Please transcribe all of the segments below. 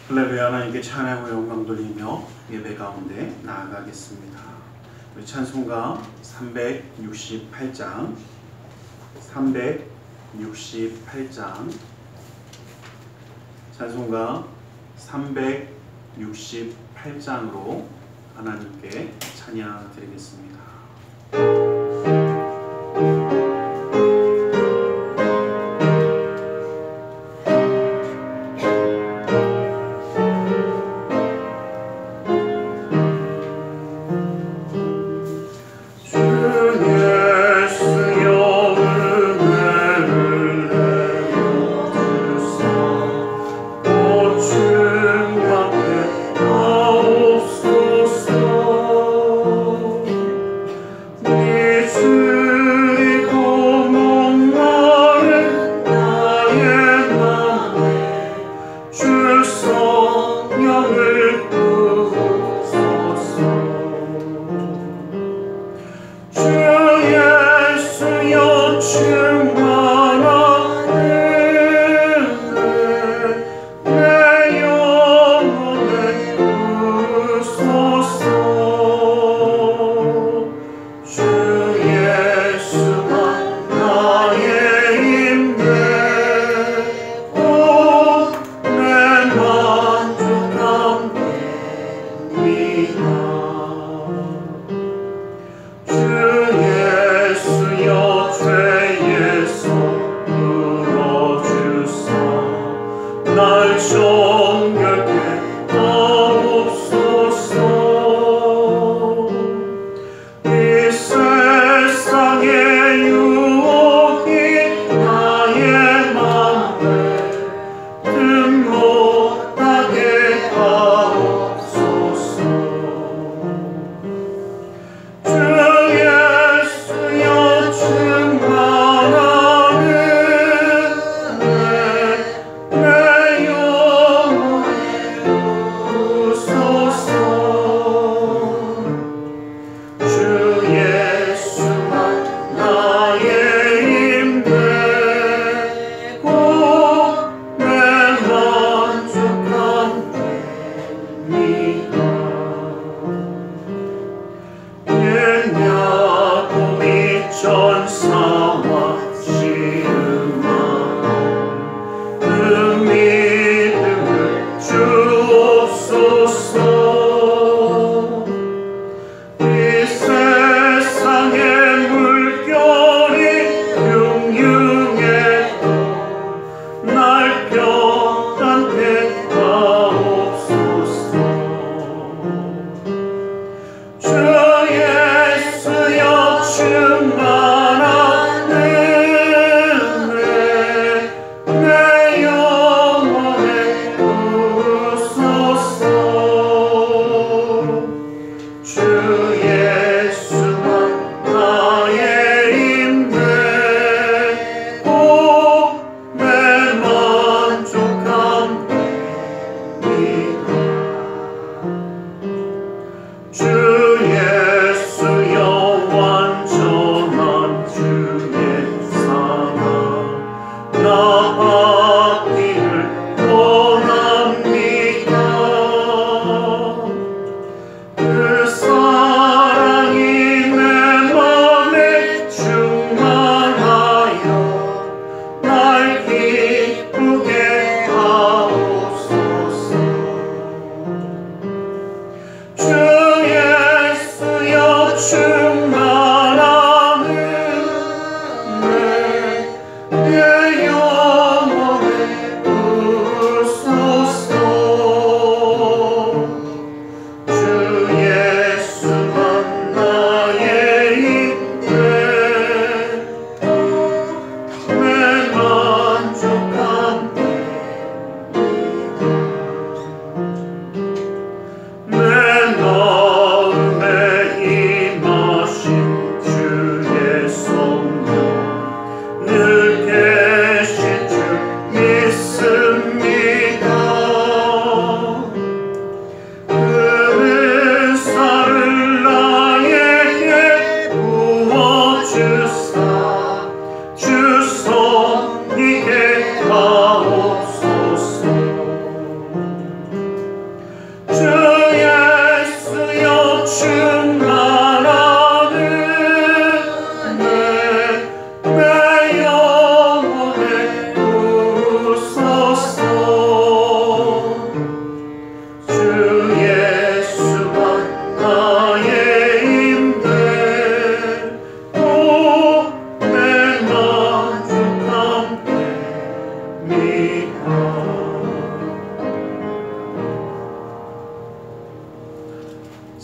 할렐루야. 하나님께 찬양과 영광 돌리며 예배 가운데 나아가겠습니다. 우리 찬송가 368장 찬송가 368장으로 하나님께 찬양 드리겠습니다.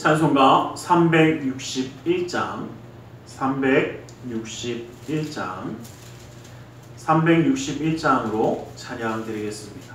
찬송가 361장 361장으로 찬양 드리겠습니다.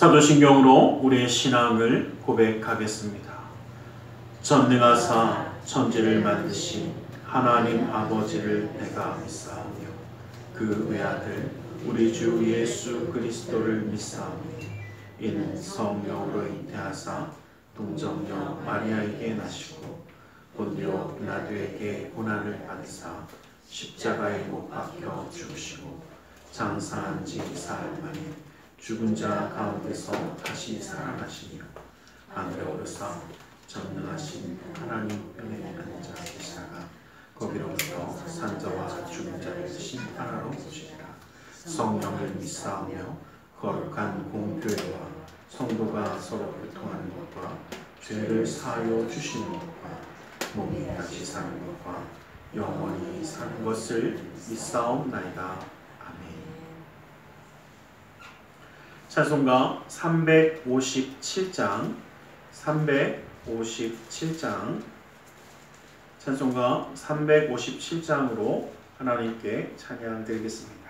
사도신경으로 우리의 신앙을 고백하겠습니다. 전능하사 천지를 만드신 하나님 아버지를 내가 믿사오며 그 외아들 우리 주 예수 그리스도를 믿사오니 이는 성령으로 잉태하사 동정녀 마리아에게 나시고 본디오 빌라도에게 고난을 받으사 십자가에 못 박혀 죽으시고 장사한 지 사흘 만에 죽은 자 가운데서 다시 살아나시며 하늘에 오르사 전능하신 하나님 편에 앉아 계시다가 거기로부터 산자와 죽은 자를 심판하러 오시리라. 성령을 믿사오며 거룩한 공교회와 성도가 서로 교통하는 것과 죄를 사하여 주시는 것과 몸이 다시 사는 것과 영원히 사는 것을 믿사옵나이다. 아멘. 찬송가 357장 찬송가 357장으로 하나님께 찬양 드리겠습니다.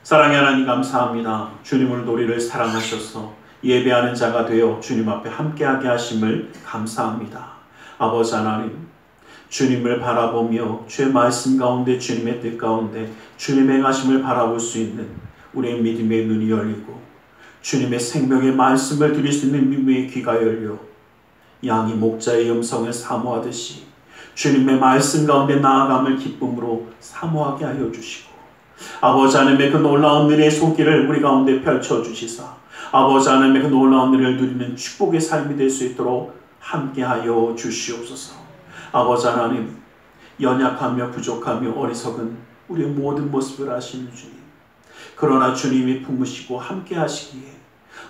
사랑의 하나님 감사합니다. 주님을 우리를 사랑하셔서 예배하는 자가 되어 주님 앞에 함께하게 하심을 감사합니다. 아버지 하나님, 주님을 바라보며 주의 말씀 가운데 주님의 뜻 가운데 주님의 행하심을 바라볼 수 있는 우리의 믿음의 눈이 열리고 주님의 생명의 말씀을 드릴 수 있는 믿음의 귀가 열려 양이 목자의 음성을 사모하듯이 주님의 말씀 가운데 나아감을 기쁨으로 사모하게 하여 주시고 아버지 하나님의 그 놀라운 은혜의 손길을 우리 가운데 펼쳐주시사 아버지 하나님의 그 놀라운 은혜를 누리는 축복의 삶이 될 수 있도록 함께하여 주시옵소서. 아버지 하나님, 연약하며 부족하며 어리석은 우리의 모든 모습을 아시는 주님, 그러나 주님이 품으시고 함께하시기에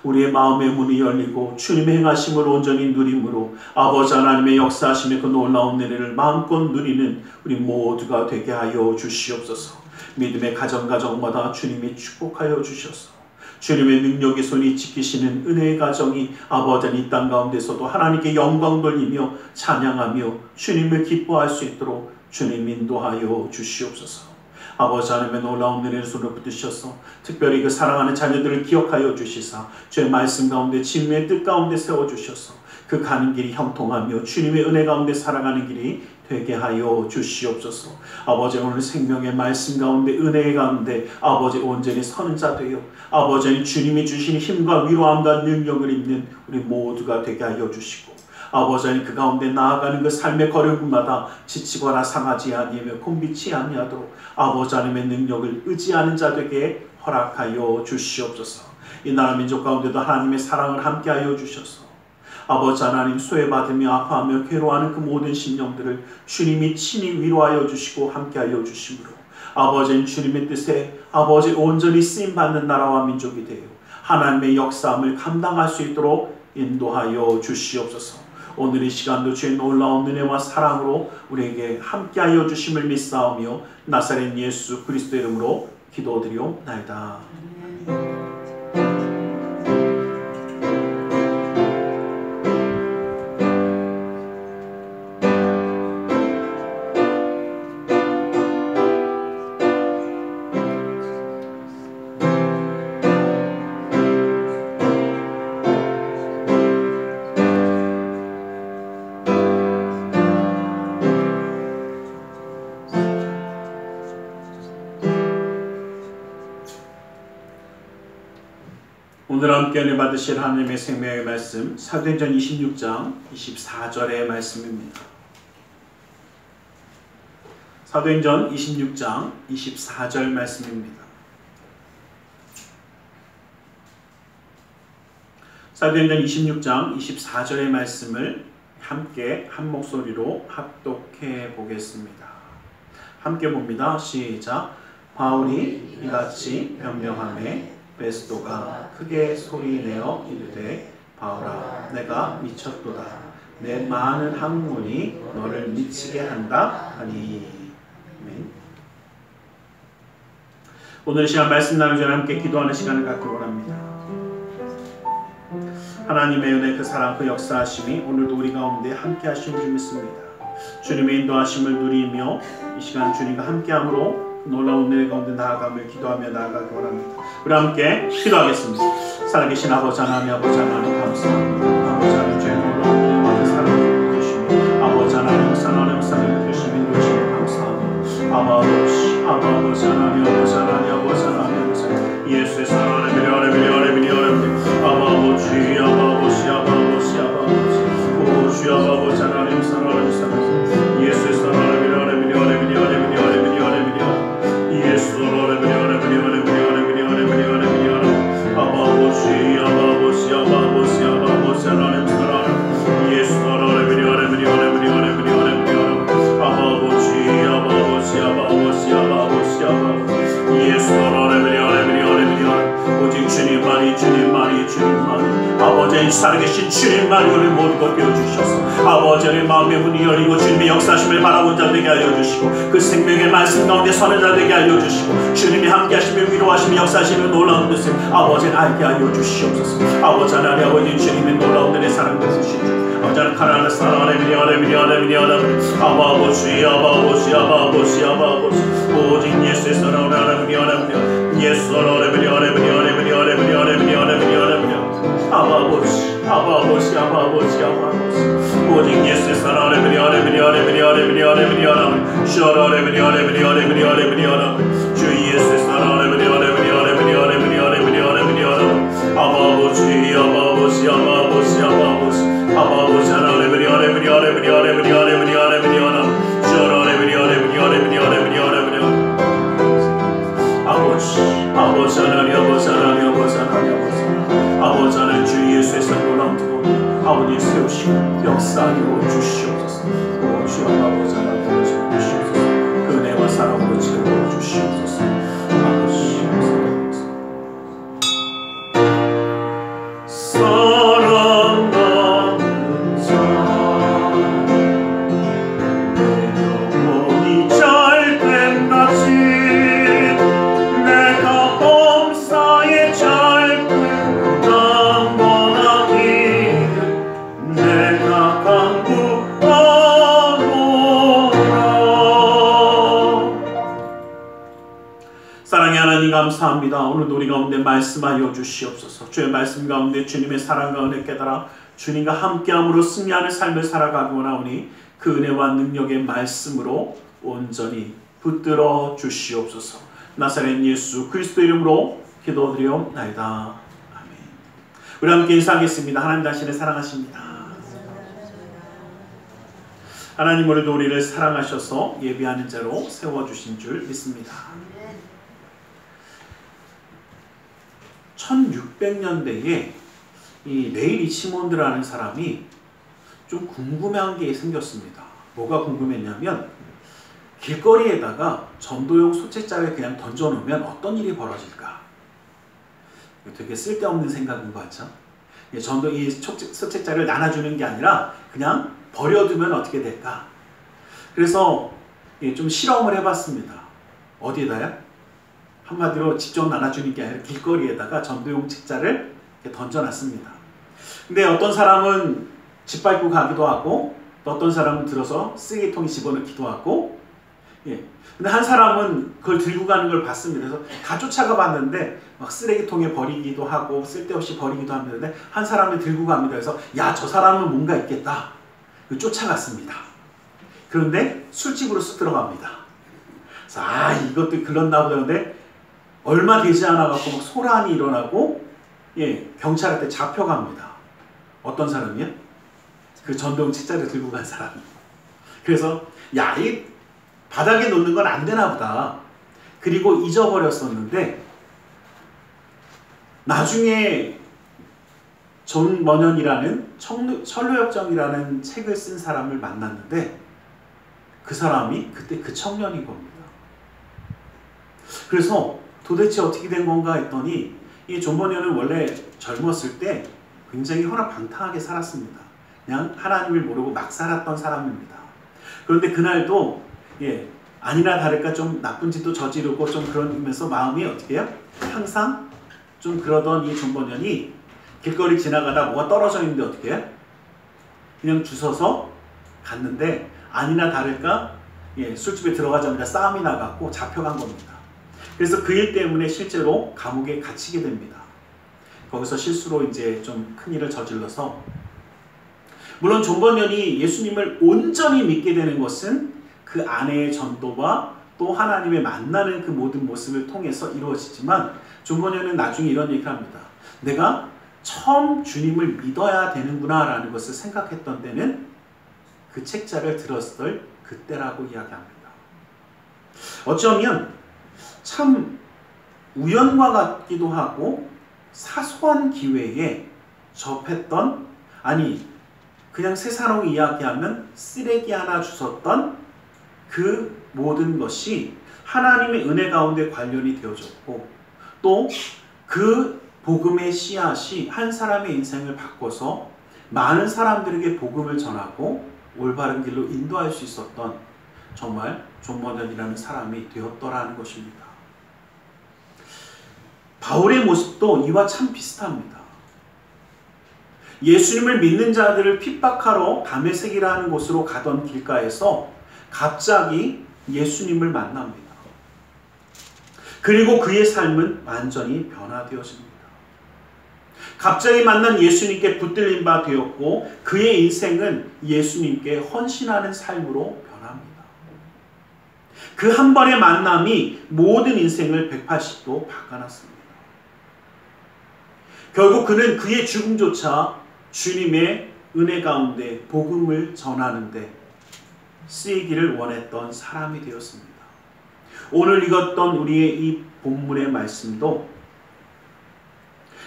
우리의 마음의 문이 열리고 주님의 행하심을 온전히 누림으로 아버지 하나님의 역사하심의 그 놀라운 은혜를 마음껏 누리는 우리 모두가 되게 하여 주시옵소서. 믿음의 가정마다 주님이 축복하여 주셔서 주님의 능력의 손이 지키시는 은혜의 가정이 아버지 이 땅 가운데서도 하나님께 영광 돌리며 찬양하며 주님을 기뻐할 수 있도록 주님 인도하여 주시옵소서. 아버지 하나님의 놀라운 은혜를 손으로 붙드셔서 특별히 그 사랑하는 자녀들을 기억하여 주시사 주의 말씀 가운데 진리의 뜻 가운데 세워주셔서 그 가는 길이 형통하며 주님의 은혜 가운데 살아가는 길이 되게 하여 주시옵소서. 아버지 오늘 생명의 말씀 가운데 은혜 가운데 아버지 온전히 서는 자 되어 아버지 주님이 주신 힘과 위로함과 능력을 입는 우리 모두가 되게 하여 주시고 아버지 그 가운데 나아가는 그 삶의 걸음마다 지치거나 상하지 아니하며 곤비치 아니하도록 아버지 하나님의 능력을 의지하는 자들에게 허락하여 주시옵소서. 이 나라 민족 가운데도 하나님의 사랑을 함께하여 주셔서 아버지 하나님 소외받으며 아파하며 괴로워하는 그 모든 심령들을 주님이 친히 위로하여 주시고 함께하여 주심으로 아버지는 주님의 뜻에 아버지 온전히 쓰임받는 나라와 민족이 되어 하나님의 역사함을 감당할 수 있도록 인도하여 주시옵소서. 오늘 이 시간도 주의 놀라운 은혜와 사랑으로 우리에게 함께하여 주심을 믿사오며 나사렛 예수 그리스도 이름으로 기도드리옵나이다. 오늘 함께 은혜 받으실 하나님의 생명의 말씀 사도행전 26장 24절의 말씀입니다. 사도행전 26장 24절 말씀입니다. 사도행전 26장 24절의 말씀을 함께 한 목소리로 합독해 보겠습니다. 함께 봅니다. 시작. 바울이 이같이 변명하매 베스도가 크게 소리내어 이르되 바울아 내가 미쳤도다. 내 많은 학문이 너를 미치게 한다 하니. 아멘. 오늘 시간 말씀 나누기 전에 함께 기도하는 시간을 갖기 원합니다. 하나님의 은혜 그 사랑 그 역사하심이 오늘도 우리 가운데 함께 하시는 줄 믿습니다. 주님의 인도하심을 누리며 이 시간 주님과 함께함으로 놀라운 은혜 가운데 나아가며 기도하며 나아가기 원합니다. 우리 함께 기도하겠습니다. 살아계신 아버지 하나님 아버지 하나님 감사합니다. 아버지 하나님 주의 놀라운 은혜와 사랑을 주시며 아버지 하나님 사랑을 주시며 인도하시며 감사합니다. 아버지 하나님 아버지 하나님 아버지 하나님 예수의 사랑을 미련해 아버지 오주 아버지 하나님 사랑을 예수의 사랑을 미련해 예수 너를 미련해 아버지 하나님 사랑 예수 너를 미련해 예수 너를 미련해 오직 주님만이 아버지 살아계신 주님만이 우리 모든 것 되어주셔서 아버지 의 마음의 문이 열리고 주님의 역사심을 바라본 자 되게 알려주시고 그 생명의 말씀 가운데 서는 자 되게 알려주시고 주님이 함께 하시며 위로하시며 역사하시는 놀라운 뜻을 아버지는 알게 알려주시옵소서. 아버지 하나님 아버지 주님의 놀라운 은혜 사랑 베푸신 주 아버지 하나님 사랑하네 미안해 아버지 오직 예수의 사랑을 하나님 미안해 예수 너를 미안해 오직 예수의 사랑을 주 예수의 사랑을 아버지 하나님 주 예수의 사랑을 아버지 세우시고 역사하여 주시옵소서. 주여 아버지 하나님 주시옵소서. 그 은혜와 사랑으로 채워 주시옵소서. 아버지 사랑하는 자 내 영혼이 잘 때까지 내가 범사에 잘 감사합니다. 오늘 우리 가운데 말씀하여 주시옵소서. 주의 말씀 가운데 주님의 사랑과 은혜 깨달아 주님과 함께함으로 승리하는 삶을 살아가기 원하오니 그 은혜와 능력의 말씀으로 온전히 붙들어 주시옵소서. 나사렛 예수 그리스도 이름으로 기도드리옵나이다. 아멘. 우리 함께 인사하겠습니다. 하나님 당신을 사랑하십니다. 하나님 오늘도 우리를 사랑하셔서 예배하는 자로 세워주신 줄 믿습니다. 1600년대에 이 레이 리치몬드라는 사람이 좀 궁금한 게 생겼습니다. 뭐가 궁금했냐면 길거리에다가 전도용 소책자를 그냥 던져놓으면 어떤 일이 벌어질까? 되게 쓸데없는 생각인 것 같죠? 전도 이 소책자를 나눠주는 게 아니라 그냥 버려두면 어떻게 될까? 그래서 좀 실험을 해봤습니다. 어디에다요? 한마디로 직접 나눠주는 게 아니라 길거리에다가 전도용 책자를 던져놨습니다. 근데 어떤 사람은 짓밟고 가기도 하고 또 어떤 사람은 들어서 쓰레기통에 집어넣기도 하고 근데 한 사람은 그걸 들고 가는 걸 봤습니다. 그래서 다 쫓아가 봤는데 막 쓰레기통에 버리기도 하고 쓸데없이 버리기도 하는데 한 사람은 들고 갑니다. 그래서 야, 저 사람은 뭔가 있겠다. 쫓아갔습니다. 그런데 술집으로 쑥 들어갑니다. 그래서 이것도 그렇나 보다. 근데 얼마 되지 않아 갖고 막 소란이 일어나고 경찰한테 잡혀갑니다. 어떤 사람이요? 그 전동 책자를 들고 간 사람. 그래서 이 바닥에 놓는 건 안 되나 보다. 그리고 잊어버렸었는데 나중에 존 버년이라는 철로역정이라는 책을 쓴 사람을 만났는데 그 사람이 그때 그 청년인 겁니다. 그래서 도대체 어떻게 된 건가 했더니 이 존 버년은 원래 젊었을 때 굉장히 호락방탕하게 살았습니다. 그냥 하나님을 모르고 막 살았던 사람입니다. 그런데 그날도 아니나 다를까 좀 나쁜 짓도 저지르고 좀 그러면서 마음이 어떻게 해요? 항상 좀 그러던 이 존 버년이 길거리 지나가다 뭐가 떨어져 있는데 어떻게 해요? 그냥 주워서 갔는데 아니나 다를까 술집에 들어가자마자 싸움이 나갔고 잡혀간 겁니다. 그래서 그 일 때문에 실제로 감옥에 갇히게 됩니다. 거기서 실수로 이제 좀 큰 일을 저질러서 물론 존 버년이 예수님을 온전히 믿게 되는 것은 그 아내의 전도와 또 하나님의 만나는 그 모든 모습을 통해서 이루어지지만 존 버년은 나중에 이런 얘기를 합니다. 내가 처음 주님을 믿어야 되는구나 라는 것을 생각했던 때는 그 책자를 들었을 그때라고 이야기합니다. 어쩌면 참 우연과 같기도 하고 사소한 기회에 접했던 그냥 세상으로 이야기하면 쓰레기 하나 주웠던 그 모든 것이 하나님의 은혜 가운데 관련이 되어졌고 또 그 복음의 씨앗이 한 사람의 인생을 바꿔서 많은 사람들에게 복음을 전하고 올바른 길로 인도할 수 있었던 정말 존 버년이라는 사람이 되었더라는 것입니다. 바울의 모습도 이와 참 비슷합니다. 예수님을 믿는 자들을 핍박하러 다메섹이라는 곳으로 가던 길가에서 갑자기 예수님을 만납니다. 그리고 그의 삶은 완전히 변화되어집니다. 갑자기 만난 예수님께 붙들린 바 되었고 그의 인생은 예수님께 헌신하는 삶으로 변합니다. 그 한 번의 만남이 모든 인생을 180도 바꿔놨습니다. 결국 그는 그의 죽음조차 주님의 은혜 가운데 복음을 전하는데 쓰이기를 원했던 사람이 되었습니다. 오늘 읽었던 우리의 이 본문의 말씀도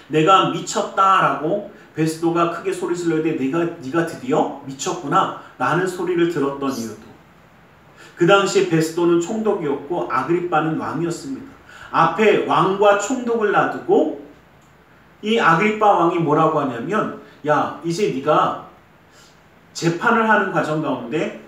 내가 미쳤다라고 베스도가 크게 소리 질러야 돼. 네가 드디어 미쳤구나 라는 소리를 들었던 이유도 그 당시에 베스도는 총독이었고 아그리빠는 왕이었습니다. 앞에 왕과 총독을 놔두고 이 아그리빠 왕이 뭐라고 하냐면 이제 네가 재판을 하는 과정 가운데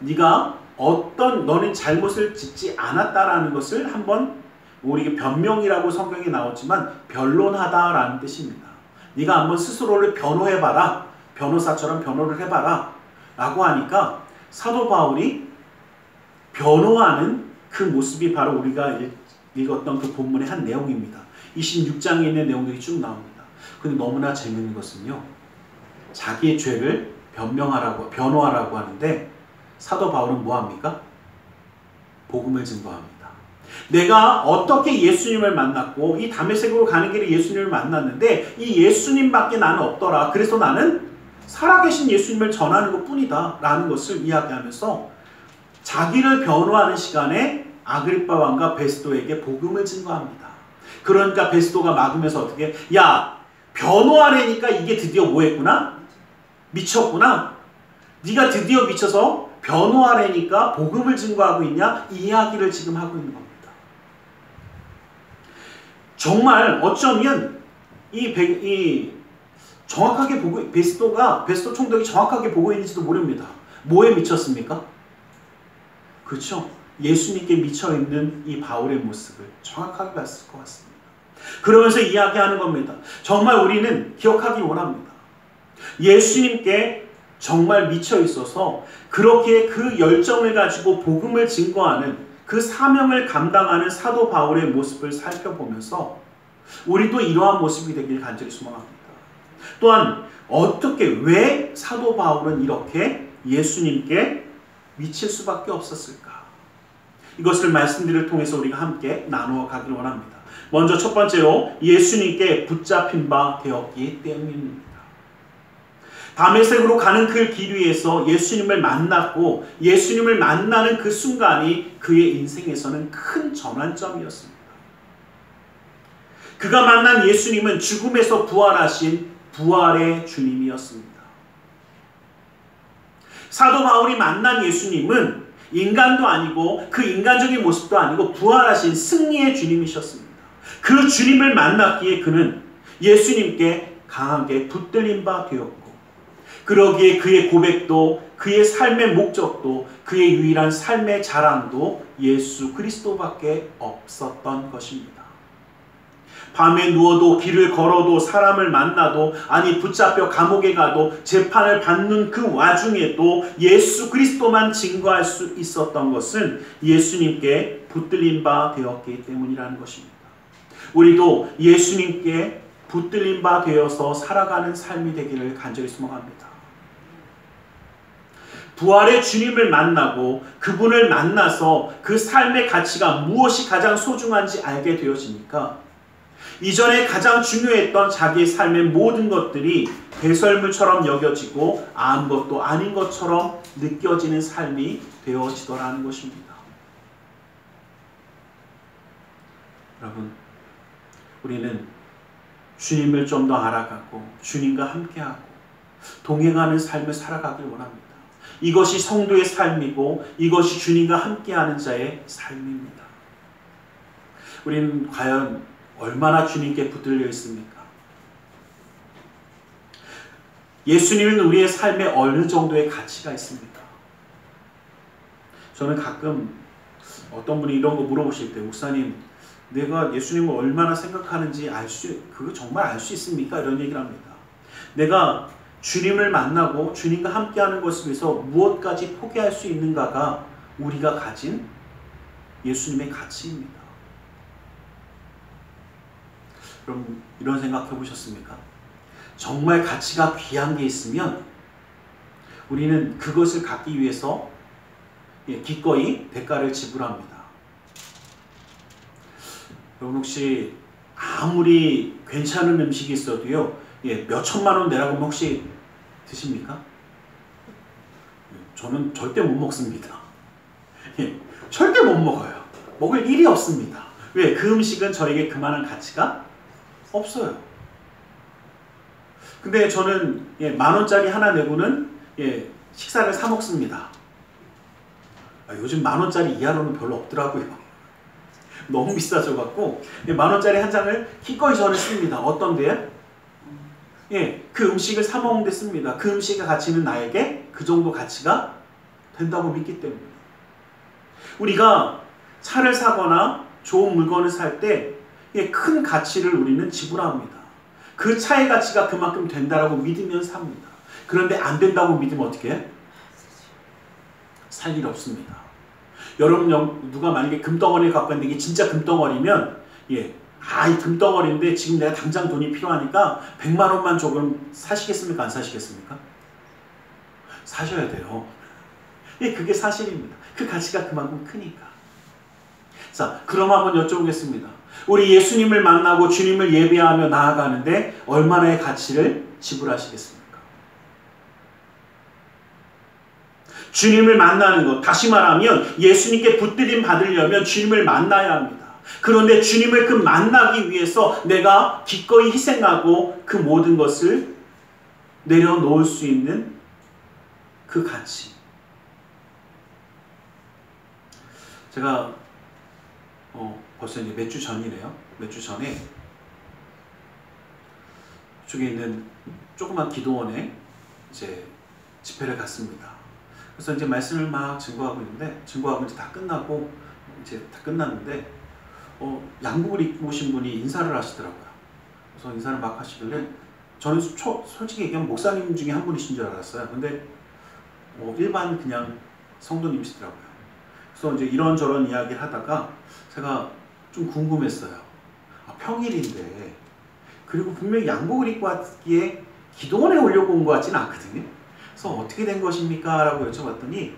너는 잘못을 짓지 않았다라는 것을 한번 우리에게 변명이라고 성경에 나왔지만 변론하다라는 뜻입니다. 네가 한번 스스로를 변호해봐라. 변호사처럼 변호를 해봐라. 라고 하니까 사도 바울이 변호하는 그 모습이 바로 우리가 읽었던 그 본문의 한 내용입니다. 26장에 있는 내용들이 쭉 나옵니다. 근데 너무나 재밌는 것은요, 자기의 죄를 변호하라고 하는데 사도 바울은 뭐합니까? 복음을 증거합니다. 내가 어떻게 예수님을 만났고 이 다메섹으로 가는 길에 예수님을 만났는데 이 예수님밖에 나는 없더라. 그래서 나는 살아계신 예수님을 전하는 것뿐이다 라는 것을 이야기하면서 자기를 변호하는 시간에 아그리빠 왕과 베스도에게 복음을 증거합니다. 그러니까 베스도가 막으면서 어떻게, 야, 변호하려니까 이게 드디어 뭐했구나? 미쳤구나? 네가 드디어 미쳐서 변호하려니까 복음을 증거하고 있냐? 이 이야기를 지금 하고 있는 겁니다. 정말 어쩌면 정확하게 베스도 총독이 정확하게 보고 있는지도 모릅니다. 뭐에 미쳤습니까? 그렇죠? 예수님께 미쳐있는 이 바울의 모습을 정확하게 봤을 것 같습니다. 그러면서 이야기하는 겁니다. 정말 우리는 기억하기 원합니다. 예수님께 정말 미쳐 있어서 그렇게 그 열정을 가지고 복음을 증거하는 그 사명을 감당하는 사도 바울의 모습을 살펴보면서 우리도 이러한 모습이 되길 간절히 소망합니다. 또한 왜 사도 바울은 이렇게 예수님께 미칠 수밖에 없었을까? 이것을 말씀들을 통해서 우리가 함께 나누어 가기를 원합니다. 먼저 첫 번째로 예수님께 붙잡힌 바 되었기 때문입니다. 다메섹으로 가는 그 길 위에서 예수님을 만났고 예수님을 만나는 그 순간이 그의 인생에서는 큰 전환점이었습니다. 그가 만난 예수님은 죽음에서 부활하신 부활의 주님이었습니다. 사도 바울이 만난 예수님은 인간도 아니고 그 인간적인 모습도 아니고 부활하신 승리의 주님이셨습니다. 그 주님을 만났기에 그는 예수님께 강하게 붙들린 바 되었고, 그러기에 그의 고백도 그의 삶의 목적도 그의 유일한 삶의 자랑도 예수 그리스도밖에 없었던 것입니다. 밤에 누워도 길을 걸어도 사람을 만나도 아니 붙잡혀 감옥에 가도 재판을 받는 그 와중에도 예수 그리스도만 증거할 수 있었던 것은 예수님께 붙들린 바 되었기 때문이라는 것입니다. 우리도 예수님께 붙들린 바 되어서 살아가는 삶이 되기를 간절히 소망합니다. 부활의 주님을 만나고 그분을 만나서 그 삶의 가치가 무엇이 가장 소중한지 알게 되어지니까 이전에 가장 중요했던 자기의 삶의 모든 것들이 배설물처럼 여겨지고 아무것도 아닌 것처럼 느껴지는 삶이 되어지더라는 것입니다. 여러분, 우리는 주님을 좀 더 알아가고 주님과 함께하고 동행하는 삶을 살아가길 원합니다. 이것이 성도의 삶이고 이것이 주님과 함께하는 자의 삶입니다. 우리는 과연 얼마나 주님께 붙들려 있습니까? 예수님은 우리의 삶에 어느 정도의 가치가 있습니까? 저는 가끔 어떤 분이 이런 거 물어보실 때, 목사님, 내가 예수님을 얼마나 생각하는지 그거 정말 알 수 있습니까? 이런 얘기를 합니다. 내가 주님을 만나고 주님과 함께하는 것을 위해서 무엇까지 포기할 수 있는가가 우리가 가진 예수님의 가치입니다. 그럼 이런 생각 해보셨습니까? 정말 가치가 귀한 게 있으면 우리는 그것을 갖기 위해서 기꺼이 대가를 지불합니다. 여러분, 혹시 아무리 괜찮은 음식이 있어도요, 몇 천만 원 내라고 하면 혹시 드십니까? 저는 절대 못 먹습니다. 절대 못 먹어요. 먹을 일이 없습니다. 왜? 그 음식은 저에게 그만한 가치가 없어요. 근데 저는 10,000원짜리 하나 내고는 식사를 사 먹습니다. 요즘 10,000원짜리 이하로는 별로 없더라고요. 너무 비싸져갖고 10,000원짜리 한 장을 기꺼이 저는 씁니다. 어떤 데에? 그 음식을 사 먹는 데 씁니다. 그 음식의 가치는 나에게 그 정도 가치가 된다고 믿기 때문에. 우리가 차를 사거나 좋은 물건을 살 때 큰 가치를 우리는 지불합니다. 그 차의 가치가 그만큼 된다라고 믿으면 삽니다. 그런데 안 된다고 믿으면 어떻게 해? 살 일 없습니다. 여러분, 누가 만약에 금덩어리를 갖고 있는데 이게 진짜 금덩어리면 이 금덩어리인데 지금 내가 당장 돈이 필요하니까 100만 원만 줘. 그럼 사시겠습니까? 안 사시겠습니까? 사셔야 돼요. 예, 그게 사실입니다. 그 가치가 그만큼 크니까. 자, 그럼 한번 여쭤보겠습니다. 우리 예수님을 만나고 주님을 예배하며 나아가는데 얼마나의 가치를 지불하시겠습니까? 주님을 만나는 것, 다시 말하면 예수님께 붙들림 받으려면 주님을 만나야 합니다. 그런데 주님을 그 만나기 위해서 내가 기꺼이 희생하고 그 모든 것을 내려놓을 수 있는 그 가치. 제가 벌써 이제 몇 주 전이네요. 몇 주 전에 이쪽에 있는 조그만 기도원에 이제 집회를 갔습니다. 그래서 이제 말씀을 막 증거하고 있는데, 증거하고 이제 다 끝나고 이제 다 끝났는데 양복을 입고 오신 분이 인사를 하시더라고요. 그래서 인사를 막 하시길래 저는 솔직히 얘기하면 목사님 중에 한 분이신 줄 알았어요. 근데 일반 그냥 성도님이시더라고요. 그래서 이제 이런저런 이야기를 하다가 제가 좀 궁금했어요. 평일인데, 그리고 분명히 양복을 입고 왔기에 기도원에 오려고 온 것 같지는 않거든요. 그래서 어떻게 된 것입니까? 라고 여쭤봤더니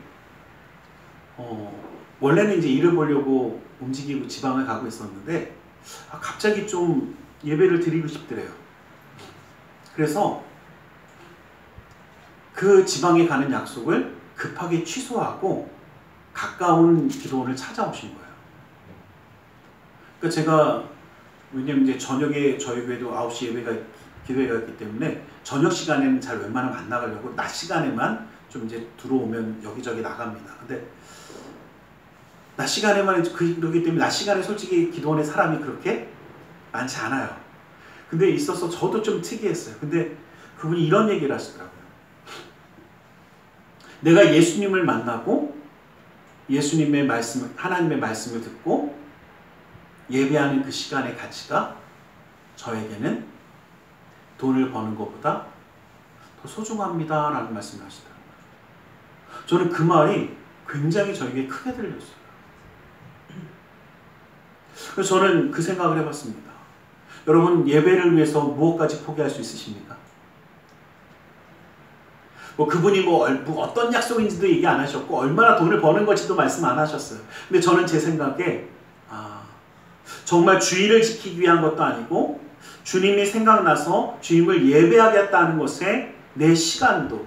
원래는 이제 일을 보려고 움직이고 지방을 가고 있었는데 갑자기 좀 예배를 드리고 싶더래요. 그래서 그 지방에 가는 약속을 급하게 취소하고 가까운 기도원을 찾아오신 거예요. 그러니까 제가, 왜냐면 이제 저녁에 저희 교회도 9시 기도회가 있기 때문에 저녁 시간에는 잘 웬만하면 안 나가려고 낮 시간에만 좀 이제 들어오면 여기저기 나갑니다. 근데 낮 시간에만 그러기 때문에 낮 시간에 솔직히 기도원에 사람이 그렇게 많지 않아요. 근데 있어서 저도 좀 특이했어요. 근데 그분이 이런 얘기를 하시더라고요. 내가 예수님을 만나고 예수님의 말씀을, 하나님의 말씀을 듣고 예배하는 그 시간의 가치가 저에게는 돈을 버는 것보다 더 소중합니다 라는 말씀을 하시더라고요. 저는 그 말이 굉장히 저에게 크게 들렸어요. 그래서 저는 그 생각을 해봤습니다. 여러분, 예배를 위해서 무엇까지 포기할 수 있으십니까? 그분이 어떤 약속인지도 얘기 안 하셨고 얼마나 돈을 버는 건지도 말씀 안 하셨어요. 근데 저는 제 생각에 정말 주의를 지키기 위한 것도 아니고 주님이 생각나서 주님을 예배하겠다는 것에 내 시간도,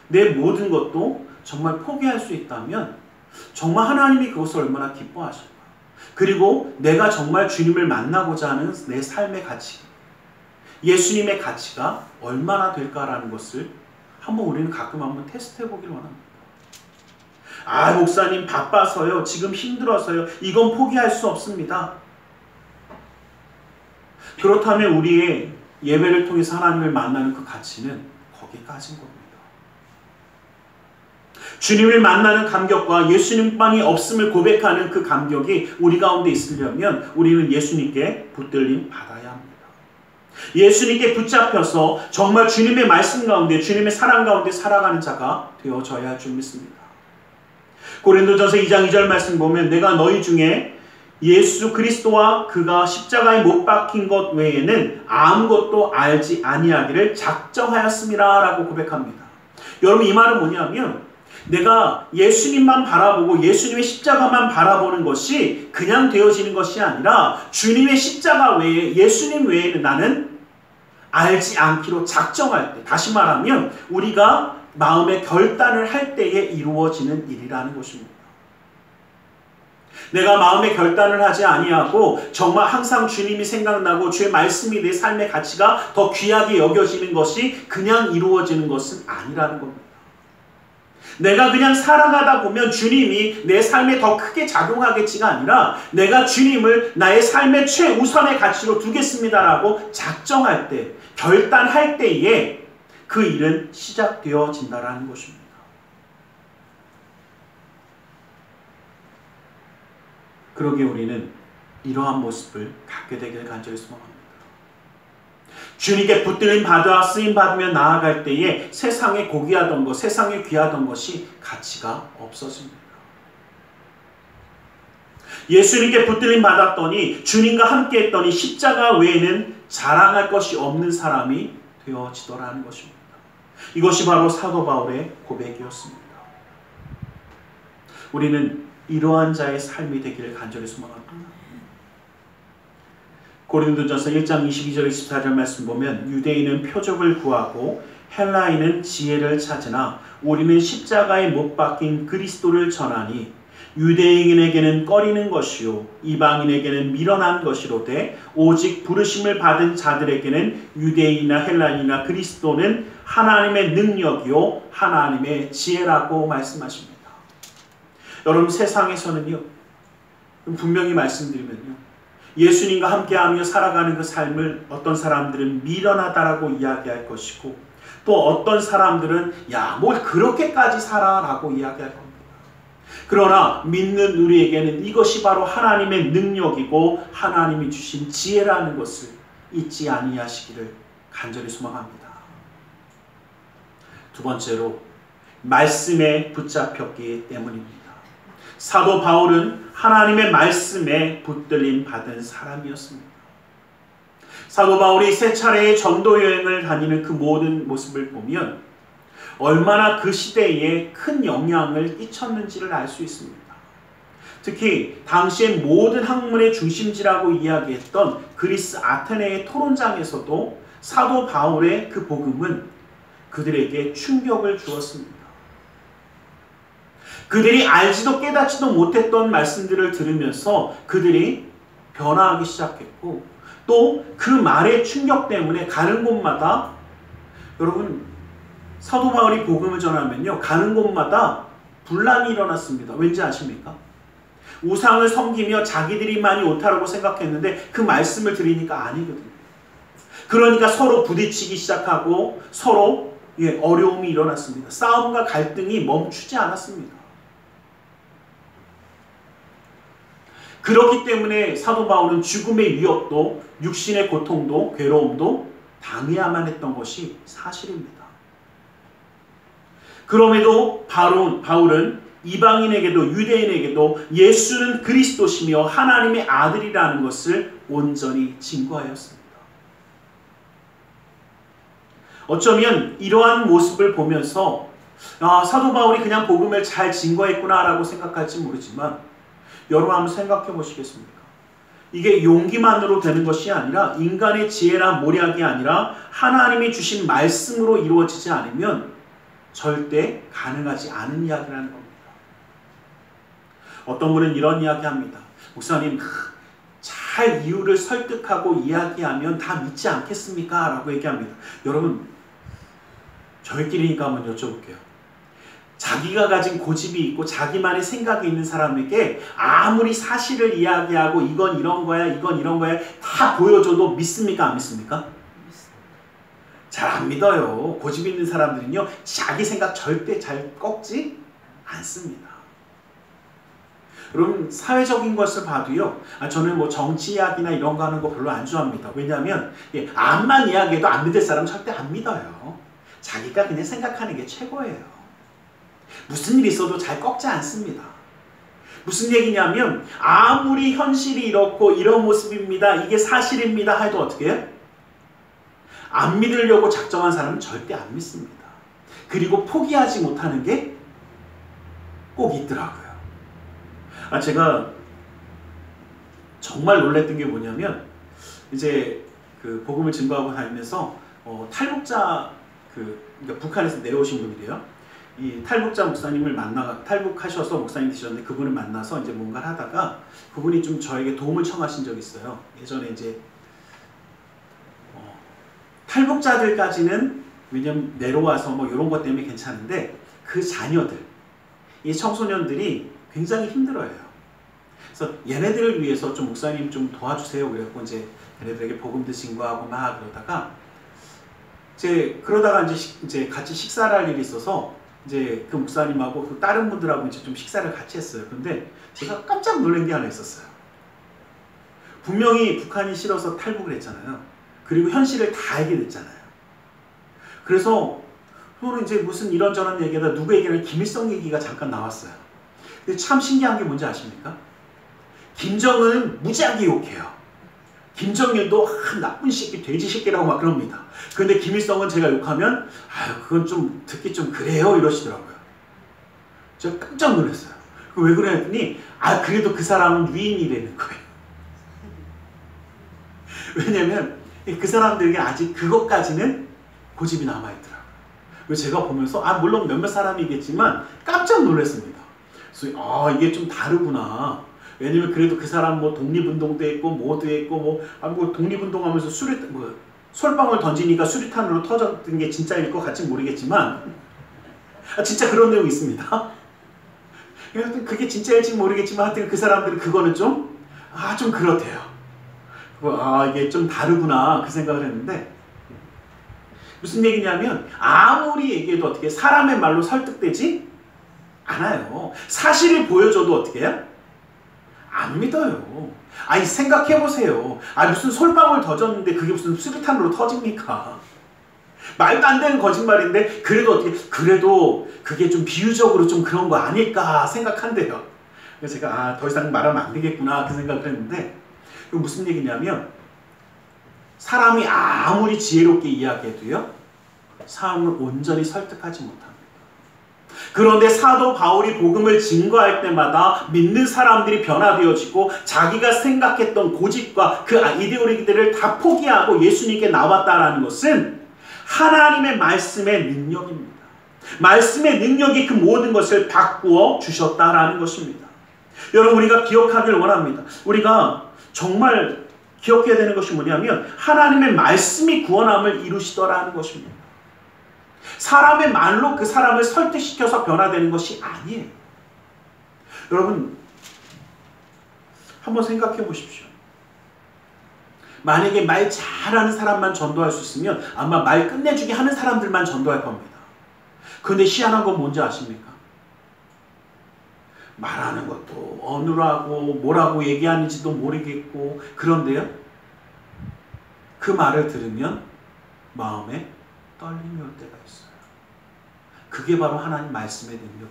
내 모든 것도 정말 포기할 수 있다면 정말 하나님이 그것을 얼마나 기뻐하실까. 그리고 내가 정말 주님을 만나고자 하는 내 삶의 가치, 예수님의 가치가 얼마나 될까라는 것을 한번 우리는 가끔 한번 테스트해 보기를 원합니다. 목사님 바빠서요, 지금 힘들어서요, 이건 포기할 수 없습니다. 그렇다면 우리의 예배를 통해서 하나님을 만나는 그 가치는 거기까지인 겁니다. 주님을 만나는 감격과 예수님만이 없음을 고백하는 그 감격이 우리 가운데 있으려면 우리는 예수님께 붙들림 받아야 합니다. 예수님께 붙잡혀서 정말 주님의 말씀 가운데, 주님의 사랑 가운데 살아가는 자가 되어져야 할 줄 믿습니다. 고린도전서 2장 2절 말씀 보면 내가 너희 중에 예수 그리스도와 그가 십자가에 못 박힌 것 외에는 아무것도 알지 아니하기를 작정하였습니다 라고 고백합니다. 여러분, 이 말은 뭐냐면 내가 예수님만 바라보고 예수님의 십자가만 바라보는 것이 그냥 되어지는 것이 아니라 주님의 십자가 외에, 예수님 외에는 나는 알지 않기로 작정할 때, 다시 말하면 우리가 마음의 결단을 할 때에 이루어지는 일이라는 것입니다. 내가 마음의 결단을 하지 아니하고 정말 항상 주님이 생각나고 주의 말씀이 내 삶의 가치가 더 귀하게 여겨지는 것이 그냥 이루어지는 것은 아니라는 겁니다. 내가 그냥 살아가다 보면 주님이 내 삶에 더 크게 작용하겠지가 아니라 내가 주님을 나의 삶의 최우선의 가치로 두겠습니다라고 작정할 때, 결단할 때에 그 일은 시작되어진다라는 것입니다. 그러기에 우리는 이러한 모습을 갖게 되길 간절히 소망합니다. 주님께 붙들림 받아 쓰임 받으며 나아갈 때에 세상에 고귀하던 것, 세상에 귀하던 것이 가치가 없어집니다. 예수님께 붙들림 받았더니 주님과 함께 했더니 십자가 외에는 자랑할 것이 없는 사람이 되어지더라는 것입니다. 이것이 바로 사도 바울의 고백이었습니다. 우리는 이러한 자의 삶이 되기를 간절히 소망합니다. 고린도전서 1장 22절 24절 말씀 보면 유대인은 표적을 구하고 헬라인은 지혜를 찾으나 우리는 십자가에 못 박힌 그리스도를 전하니 유대인에게는 꺼리는 것이요 이방인에게는 미련한 것이로되 오직 부르심을 받은 자들에게는 유대인이나 헬라인이나 그리스도는 하나님의 능력이요 하나님의 지혜라고 말씀하십니다. 여러분, 세상에서는요, 분명히 말씀드리면요, 예수님과 함께하며 살아가는 그 삶을 어떤 사람들은 미련하다라고 이야기할 것이고 또 어떤 사람들은 야, 뭘 그렇게까지 살아라고 이야기할 겁니다. 그러나 믿는 우리에게는 이것이 바로 하나님의 능력이고 하나님이 주신 지혜라는 것을 잊지 아니하시기를 간절히 소망합니다. 두 번째로 말씀에 붙잡혔기 때문입니다. 사도 바울은 하나님의 말씀에 붙들림 받은 사람이었습니다. 사도 바울이 세 차례의 전도 여행을 다니는 그 모든 모습을 보면 얼마나 그 시대에 큰 영향을 끼쳤는지를 알 수 있습니다. 특히 당시의 모든 학문의 중심지라고 이야기했던 그리스 아테네의 토론장에서도 사도 바울의 그 복음은 그들에게 충격을 주었습니다. 그들이 알지도 깨닫지도 못했던 말씀들을 들으면서 그들이 변화하기 시작했고 또 그 말의 충격 때문에 가는 곳마다 여러분 사도 바울이 복음을 전하면요 가는 곳마다 분란이 일어났습니다. 왠지 아십니까? 우상을 섬기며 자기들이만이 옳다라고 생각했는데 그 말씀을 들으니까 아니거든요. 그러니까 서로 부딪히기 시작하고 서로 어려움이 일어났습니다. 싸움과 갈등이 멈추지 않았습니다. 그렇기 때문에 사도 바울은 죽음의 위협도 육신의 고통도 괴로움도 당해야만 했던 것이 사실입니다. 그럼에도 바울은 이방인에게도 유대인에게도 예수는 그리스도시며 하나님의 아들이라는 것을 온전히 증거하였습니다. 어쩌면 이러한 모습을 보면서 사도 바울이 그냥 복음을 잘 증거했구나라고 생각할지 모르지만 여러분 한번 생각해 보시겠습니까? 이게 용기만으로 되는 것이 아니라 인간의 지혜나 모략이 아니라 하나님이 주신 말씀으로 이루어지지 않으면 절대 가능하지 않은 이야기라는 겁니다. 어떤 분은 이런 이야기합니다. 목사님, 잘 이유를 설득하고 이야기하면 다 믿지 않겠습니까? 라고 얘기합니다. 여러분, 저희끼리니까 한번 여쭤볼게요. 자기가 가진 고집이 있고 자기만의 생각이 있는 사람에게 아무리 사실을 이야기하고 이건 이런 거야, 이건 이런 거야 다 보여줘도 믿습니까? 안 믿습니까? 잘 안 믿어요. 고집 있는 사람들은요 자기 생각 절대 잘 꺾지 않습니다. 여러분, 사회적인 것을 봐도요 저는 뭐 정치 이야기나 이런 거 하는 거 별로 안 좋아합니다. 왜냐하면 암만 이야기해도 안 믿을 사람은 절대 안 믿어요. 자기가 그냥 생각하는 게 최고예요. 무슨 일이 있어도 잘 꺾지 않습니다. 무슨 얘기냐면 아무리 현실이 이렇고 이런 모습입니다. 이게 사실입니다. 해도 어떻게 해요? 안 믿으려고 작정한 사람은 절대 안 믿습니다. 그리고 포기하지 못하는 게 꼭 있더라고요. 제가 정말 놀랬던 게 뭐냐면 이제 그 복음을 증거하고 다니면서 탈북자 그러니까 북한에서 내려오신 분이래요. 이 탈북자 목사님을 탈북하셔서 목사님 되셨는데 그분을 만나서 이제 뭔가를 하다가 그분이 좀 저에게 도움을 청하신 적이 있어요. 예전에 이제 탈북자들까지는 왜냐면 내려와서 뭐 이런 것 때문에 괜찮은데 그 자녀들, 이 청소년들이 굉장히 힘들어해요. 그래서 얘네들을 위해서 좀 목사님 좀 도와주세요. 그래갖고 이제 얘네들에게 복음도 증거하고 막 그러다가 이제 같이 식사를 할 일이 있어서 이제 그 목사님하고 그 다른 분들하고 이제 좀 식사를 같이 했어요. 근데 제가 깜짝 놀란 게 하나 있었어요. 분명히 북한이 싫어서 탈북을 했잖아요. 그리고 현실을 다 알게 됐잖아요. 그래서 서로 이제 무슨 이런저런 얘기하다 누구 얘기는 김일성 얘기가 잠깐 나왔어요. 근데 참 신기한 게 뭔지 아십니까? 김정은은 무지하게 욕해요. 김정일도 나쁜 새끼, 돼지 새끼라고 막 그럽니다. 그런데 김일성은 제가 욕하면 그건 좀 듣기 좀 그래요 이러시더라고요. 제가 깜짝 놀랐어요. 왜 그래 했더니 그래도 그 사람은 유인이라는 거예요. 왜냐면 그 사람들에게 아직 그것까지는 고집이 남아있더라고요. 그래서 제가 보면서 물론 몇몇 사람이겠지만 깜짝 놀랐습니다. 그래서 이게 좀 다르구나. 왜냐면 그래도 그 사람 뭐 독립운동도 했고 뭐도 했고 뭐 독립운동하면서 솔방울 던지니까 수류탄으로 터졌던 게 진짜일 것 같진 모르겠지만 진짜 그런 내용이 있습니다. 그게 진짜일지 모르겠지만 하여튼 그 사람들은 그거는 좀 그렇대요. 이게 좀 다르구나 그 생각을 했는데, 무슨 얘기냐면 아무리 얘기해도 어떻게 사람의 말로 설득되지 않아요. 사실을 보여줘도 어떻게 해요? 안 믿어요. 생각해보세요. 무슨 솔방울 던졌는데 그게 무슨 수류탄으로 터집니까? 말도 안 되는 거짓말인데 그래도 그게 좀 비유적으로 좀 그런 거 아닐까 생각한대요. 그래서 제가 더 이상 말하면 안 되겠구나 그 생각을 했는데, 무슨 얘기냐면 사람이 아무리 지혜롭게 이야기해도요 사람을 온전히 설득하지 못합니다. 그런데 사도 바울이 복음을 증거할 때마다 믿는 사람들이 변화되어지고 자기가 생각했던 고집과 그 이데올로기들을 다 포기하고 예수님께 나왔다라는 것은 하나님의 말씀의 능력입니다. 말씀의 능력이 그 모든 것을 바꾸어 주셨다라는 것입니다. 여러분, 우리가 기억하길 원합니다. 우리가 정말 기억해야 되는 것이 뭐냐면 하나님의 말씀이 구원함을 이루시더라는 것입니다. 사람의 말로 그 사람을 설득시켜서 변화되는 것이 아니에요. 여러분, 한번 생각해 보십시오. 만약에 말 잘하는 사람만 전도할 수 있으면 아마 말 끝내주게 하는 사람들만 전도할 겁니다. 그런데 희한한 건 뭔지 아십니까? 말하는 것도 어느라고 뭐라고 얘기하는지도 모르겠고, 그런데요 그 말을 들으면 마음에 떨림이 올 때가 있어요. 그게 바로 하나님 말씀의 능력입니다.